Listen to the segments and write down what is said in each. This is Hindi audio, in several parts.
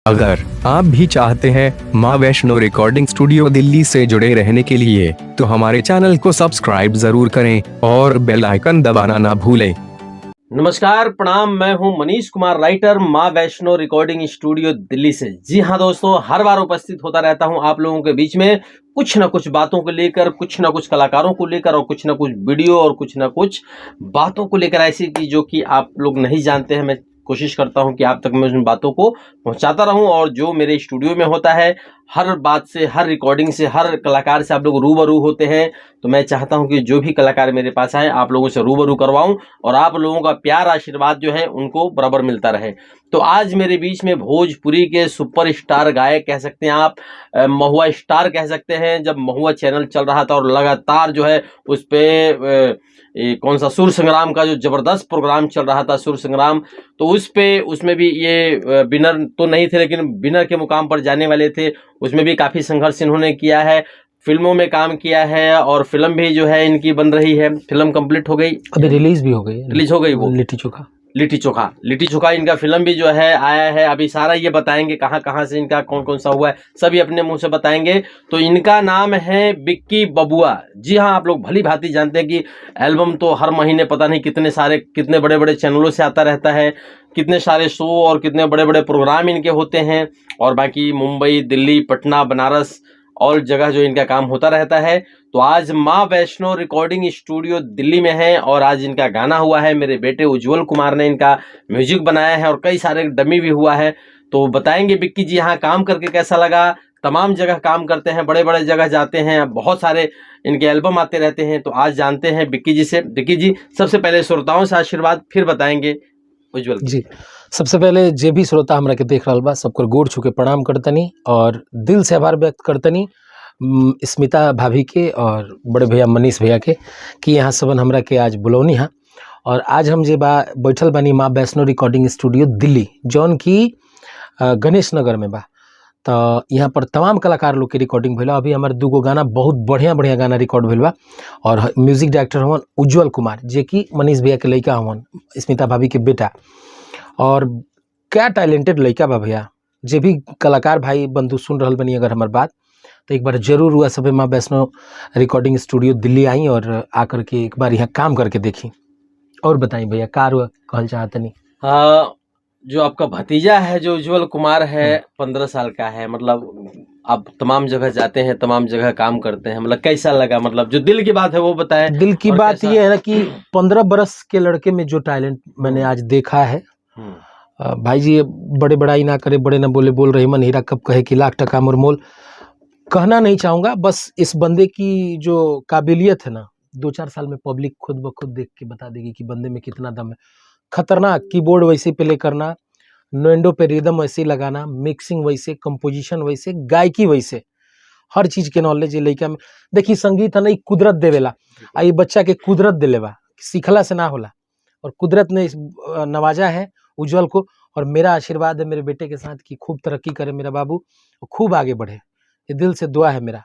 अगर आप भी चाहते हैं माँ वैष्णो रिकॉर्डिंग स्टूडियो दिल्ली से जुड़े रहने के लिए तो हमारे चैनल को सब्सक्राइब जरूर करें और बेल आइकन दबाना ना भूलें। नमस्कार, प्रणाम। मैं हूं मनीष कुमार, राइटर, माँ वैष्णो रिकॉर्डिंग स्टूडियो दिल्ली से। जी हां दोस्तों, हर बार उपस्थित होता रहता हूं आप लोगों के बीच में कुछ ना कुछ बातों को लेकर, कुछ ना कुछ कलाकारों को लेकर और कुछ ना कुछ वीडियो और कुछ ना कुछ बातों को लेकर, ऐसी की जो कि आप लोग नहीं जानते हैं। मैं कोशिश करता हूं कि आप तक मैं उन बातों को पहुंचाता रहूं, और जो मेरे स्टूडियो में होता है, हर बात से, हर रिकॉर्डिंग से, हर कलाकार से आप लोग रूबरू होते हैं। तो मैं चाहता हूं कि जो भी कलाकार मेरे पास आए, आप लोगों से रूबरू करवाऊं और आप लोगों का प्यार आशीर्वाद जो है उनको बराबर मिलता रहे। तो आज मेरे बीच में भोजपुरी के सुपरस्टार गायक कह सकते हैं आप, महुआ स्टार कह सकते हैं। जब महुआ चैनल चल रहा था और लगातार जो है उस पे कौन सा सुर संग्राम का जो जबरदस्त प्रोग्राम चल रहा था, सुर संग्राम, तो उसमें भी ये विनर तो नहीं थे, लेकिन विनर के मुकाम पर जाने वाले थे। उसमें भी काफी संघर्ष इन्होंने किया है, फिल्मों में काम किया है, और फिल्म भी जो है इनकी बन रही है। फिल्म कंप्लीट हो गई, अभी रिलीज भी हो गई है। रिलीज हो गई वो लिट्टी चोखा। लिट्टी चोखा इनका फिल्म भी जो है आया है। अभी सारा ये बताएंगे कहाँ कहाँ से इनका कौन कौन सा हुआ है, सभी अपने मुंह से बताएंगे। तो इनका नाम है बिक्की बबुआ। जी हाँ, आप लोग भली भांति जानते हैं कि एल्बम तो हर महीने पता नहीं कितने बड़े बड़े चैनलों से आता रहता है, कितने सारे शो और कितने बड़े बड़े प्रोग्राम इनके होते हैं। और बाकी मुंबई, दिल्ली, पटना, बनारस और जगह जो इनका काम होता रहता है। तो आज माँ वैष्णो रिकॉर्डिंग स्टूडियो दिल्ली में है, और आज इनका गाना हुआ है। मेरे बेटे उज्जवल कुमार ने इनका म्यूजिक बनाया है, और कई सारे डमी भी हुआ है। तो बताएंगे बिक्की जी यहाँ काम करके कैसा लगा। तमाम जगह काम करते हैं, बड़े बड़े जगह जाते हैं, बहुत सारे इनके एल्बम आते रहते हैं। तो आज जानते हैं बिक्की जी से। बिक्की जी, सबसे पहले श्रोताओं से आशीर्वाद, फिर बताएंगे उज्जवल जी, सबसे पहले जे भी श्रोता हमरा के देख रहल बा, सबकर गोड़ छू के प्रणाम करतनी और दिल से आभार व्यक्त करतनी स्मिता भाभी के और बड़े भैया मनीष भैया के कि यहाँ सबन हमरा के आज बुलौनी है। और आज हम जे बा बैठल बानी माँ वैष्णो रिकॉर्डिंग स्टूडियो दिल्ली, जौन की गणेश नगर में बा। तो यहाँ पर तमाम कलाकार लोग के रिकॉर्डिंग भइल। अभी हमारे दूगो गाना, बहुत बढ़िया बढ़िया गाना रिकॉर्ड भइल बा, और म्यूजिक डायरेक्टर हवन उज्जवल कुमार, जे कि मनीष भैया के लड़का हवन, स्मिता भाभी के बेटा। और क्या टैलेंटेड लड़का बा भैया। जे भी कलाकार भाई बंधु सुन रहल बनी अगर हमार बात, तो एक बार जरूर हुआ सब माँ वैष्णो रिकॉर्डिंग स्टूडियो दिल्ली आई और आकर के एक बार यहाँ काम करके देखी। और बताई भैया, कार कहल चाहतनी। हाँ, जो आपका भतीजा है जो उज्जवल कुमार है, 15 साल का है, मतलब आप तमाम जगह जाते हैं, तमाम जगह काम करते हैं, मतलब कैसा लगा, मतलब जो दिल की बात है वो बताएं। दिल की बात ये है ना कि 15 बरस के लड़के में जो टैलेंट मैंने आज देखा है, भाई जी, बड़े बड़ाई ना करे, बड़े ना बोले, बोल रही मन हीरा कब कहे कि लाख टका मोर मोल। कहना नहीं चाहूँगा, बस इस बंदे की जो काबिलियत है ना, 2-4 साल में पब्लिक खुद ब खुद देख के बता देगी कि बंदे में कितना दम है। खतरनाक कीबोर्ड वैसे प्ले करना, नोएंडो पे रिदम वैसे लगाना, मिक्सिंग वैसे, कंपोजिशन वैसे, गायकी वैसे, हर चीज के नॉलेज ये लड़का में। देखिए, संगीत है ना, कुदरत देवेला, आ ये बच्चा के कुदरत दिले बा, सीखला से ना होला, और कुदरत ने नवाजा है उज्जवल को। और मेरा आशीर्वाद है मेरे बेटे के साथ कि खूब तरक्की करे मेरा बाबू, और खूब आगे बढ़े, ये दिल से दुआ है मेरा।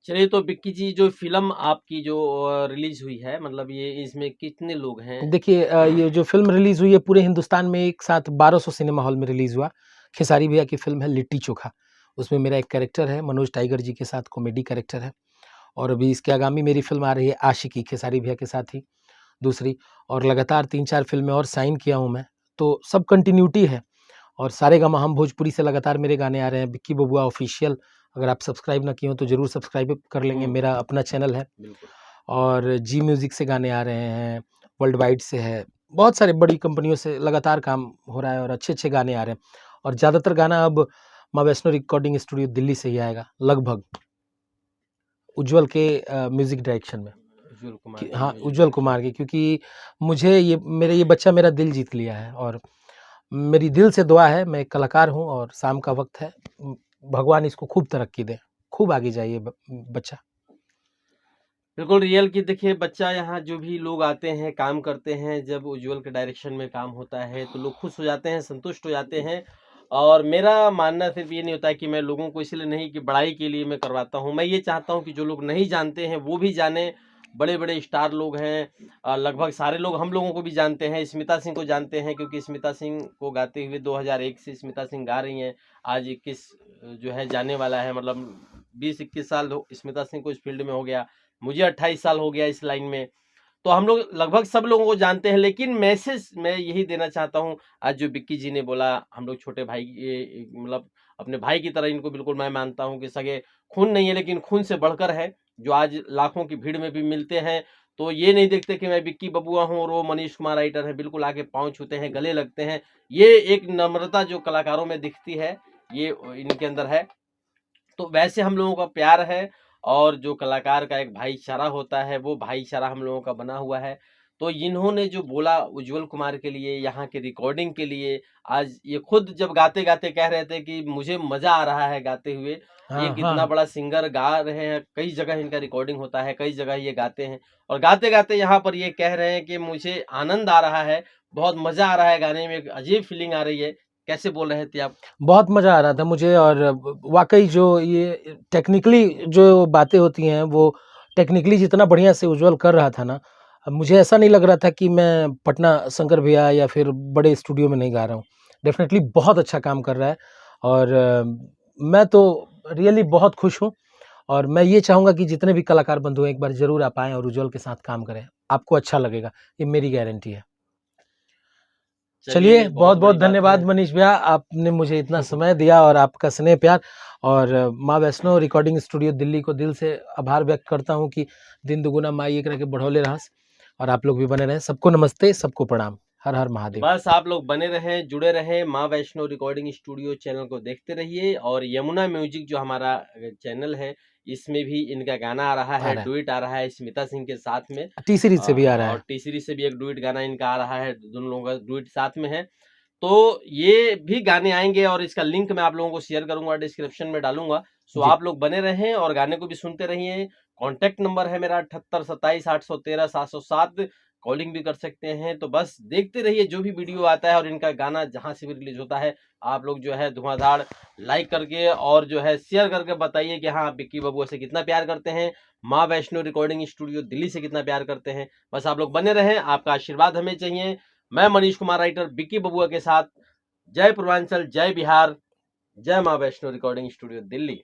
चलिए, तो बिक्की जी, जो फिल्म आपकी जो रिलीज हुई है, मतलब ये इसमें कितने लोग हैं? देखिए, ये जो फिल्म रिलीज हुई है पूरे हिंदुस्तान में एक साथ 1200 सिनेमा हॉल में रिलीज हुआ। खेसारी भैया की फिल्म है लिट्टी चोखा। उसमें मेरा एक कैरेक्टर है, मनोज टाइगर जी के साथ कॉमेडी कैरेक्टर है। और अभी इसके आगामी मेरी फिल्म आ रही है आशिकी, खेसारी भैया के साथ ही दूसरी। और लगातार 3-4 फिल्में और साइन किया हूँ मैं, तो सब कंटिन्यूटी है। और सारेगामा हम भोजपुरी से लगातार मेरे गाने आ रहे हैं। बिक्की बबुआ ऑफिशियल, अगर आप सब्सक्राइब ना किए हो तो जरूर सब्सक्राइब कर लेंगे, मेरा अपना चैनल है। और जी म्यूजिक से गाने आ रहे हैं, वर्ल्ड वाइड से है, बहुत सारे बड़ी कंपनियों से लगातार काम हो रहा है, और अच्छे अच्छे गाने आ रहे हैं। और ज़्यादातर गाना अब माँ वैष्णो रिकॉर्डिंग स्टूडियो दिल्ली से ही आएगा, लगभग उज्जवल के म्यूजिक डायरेक्शन में। हाँ, उज्जवल कुमार की, क्योंकि मुझे ये बच्चा मेरा दिल जीत लिया है, और मेरी दिल से दुआ है। मैं कलाकार हूँ और शाम का वक्त है, भगवान इसको खूब तरक्की दे, खूब आगे जाइए बच्चा। बिल्कुल रियल की देखिए, बच्चा यहाँ जो भी लोग आते हैं, काम करते हैं, जब उज्जवल के डायरेक्शन में काम होता है तो लोग खुश हो जाते हैं, संतुष्ट हो जाते हैं। और मेरा मानना सिर्फ ये नहीं होता है कि मैं लोगों को इसलिए नहीं कि बड़ाई के लिए मैं करवाता हूँ, मैं ये चाहता हूँ कि जो लोग नहीं जानते हैं वो भी जाने, बड़े बड़े स्टार लोग हैं, लगभग सारे लोग हम लोगों को भी जानते हैं, स्मिता सिंह को जानते हैं, क्योंकि स्मिता सिंह को गाते हुए 2001 से स्मिता सिंह गा रही हैं। आज 21 जो है जाने वाला है, मतलब 20-21 साल स्मिता सिंह को इस फील्ड में हो गया, मुझे 28 साल हो गया इस लाइन में। तो हम लोग लगभग सब लोगों को जानते हैं, लेकिन मैसेज मैं यही देना चाहता हूँ, आज जो विक्की जी ने बोला, हम लोग छोटे भाई मतलब अपने भाई की तरह इनको बिल्कुल मैं मानता हूँ कि सगे खून नहीं है, लेकिन खून से बढ़कर है, जो आज लाखों की भीड़ में भी मिलते हैं। तो ये नहीं देखते कि मैं विक्की बबुआ हूँ और वो मनीष कुमार राइटर है, बिल्कुल आके पाँव छूते हैं, गले लगते हैं। ये एक नम्रता जो कलाकारों में दिखती है, ये इनके अंदर है। तो वैसे हम लोगों का प्यार है, और जो कलाकार का एक भाईचारा होता है, वो भाईचारा हम लोगों का बना हुआ है। तो इन्होंने जो बोला उज्जवल कुमार के लिए, यहाँ के रिकॉर्डिंग के लिए, आज ये खुद जब गाते गाते कह रहे थे कि मुझे मजा आ रहा है गाते हुए। हाँ, एक इतना हाँ। बड़ा सिंगर गा रहे हैं, कई जगह इनका रिकॉर्डिंग होता है, कई जगह ये गाते हैं, और गाते गाते यहाँ पर ये कह रहे हैं कि मुझे आनंद आ रहा है, बहुत मजा आ रहा है गाने में, एक अजीब फीलिंग आ रही है। कैसे बोल रहे थे आप? बहुत मज़ा आ रहा था मुझे, और वाक़ई जो ये टेक्निकली जो बातें होती हैं, वो टेक्निकली जितना बढ़िया से उज्ज्वल कर रहा था ना, मुझे ऐसा नहीं लग रहा था कि मैं पटना शंकर भैया या फिर बड़े स्टूडियो में नहीं गा रहा हूँ। डेफ़िनेटली बहुत अच्छा काम कर रहा है, और मैं तो रियली बहुत खुश हूँ, और मैं ये चाहूँगा कि जितने भी कलाकार बंधु हैं, एक बार ज़रूर आप आएँ और उज्ज्वल के साथ काम करें। आपको अच्छा लगेगा, ये मेरी गारंटी है। चलिए, बहुत बहुत-बहुत बड़ी बात धन्यवाद है। मनीष भैया, आपने मुझे इतना समय दिया, और आपका स्नेह प्यार, और माँ वैष्णो रिकॉर्डिंग स्टूडियो दिल्ली को दिल से आभार व्यक्त करता हूँ कि दिन दुगुना माई एकरा के बढ़ौले रहस, और आप लोग भी बने रहें। सबको नमस्ते, सबको प्रणाम। हर हर महादेव। बस आप लोग बने रहें, जुड़े रहें, माँ वैष्णो रिकॉर्डिंग स्टूडियो चैनल को देखते रहिए, और यमुना म्यूजिक जो हमारा चैनल है, इसमें भी इनका गाना आ रहा आ है, रहा है। डुएट आ रहा है स्मिता सिंह के साथ में। टी सीरीज़ से भी आ रहा और है। टी सीरीज से भी एक डुएट गाना इनका आ रहा है, दोनों लोगों का डुएट साथ में है। तो ये भी गाने आएंगे, और इसका लिंक मैं आप लोगों को शेयर करूंगा, डिस्क्रिप्शन में डालूंगा। सो जी। आप लोग बने रहें और गाने को भी सुनते रहिए। कॉन्टैक्ट नंबर है मेरा 78 27 813 707, कॉलिंग भी कर सकते हैं। तो बस देखते रहिए, जो भी वीडियो आता है और इनका गाना जहां से भी रिलीज होता है, आप लोग जो है धुआंधार लाइक करके और जो है शेयर करके बताइए कि हाँ, आप विक्की बबुआ से कितना प्यार करते हैं, माँ वैष्णो रिकॉर्डिंग स्टूडियो दिल्ली से कितना प्यार करते हैं। बस आप लोग बने रहें, आपका आशीर्वाद हमें चाहिए। मैं मनीष कुमार राइटर विक्की बबुआ के साथ, जय पूर्वांचल, जय बिहार, जय माँ वैष्णो रिकॉर्डिंग स्टूडियो दिल्ली।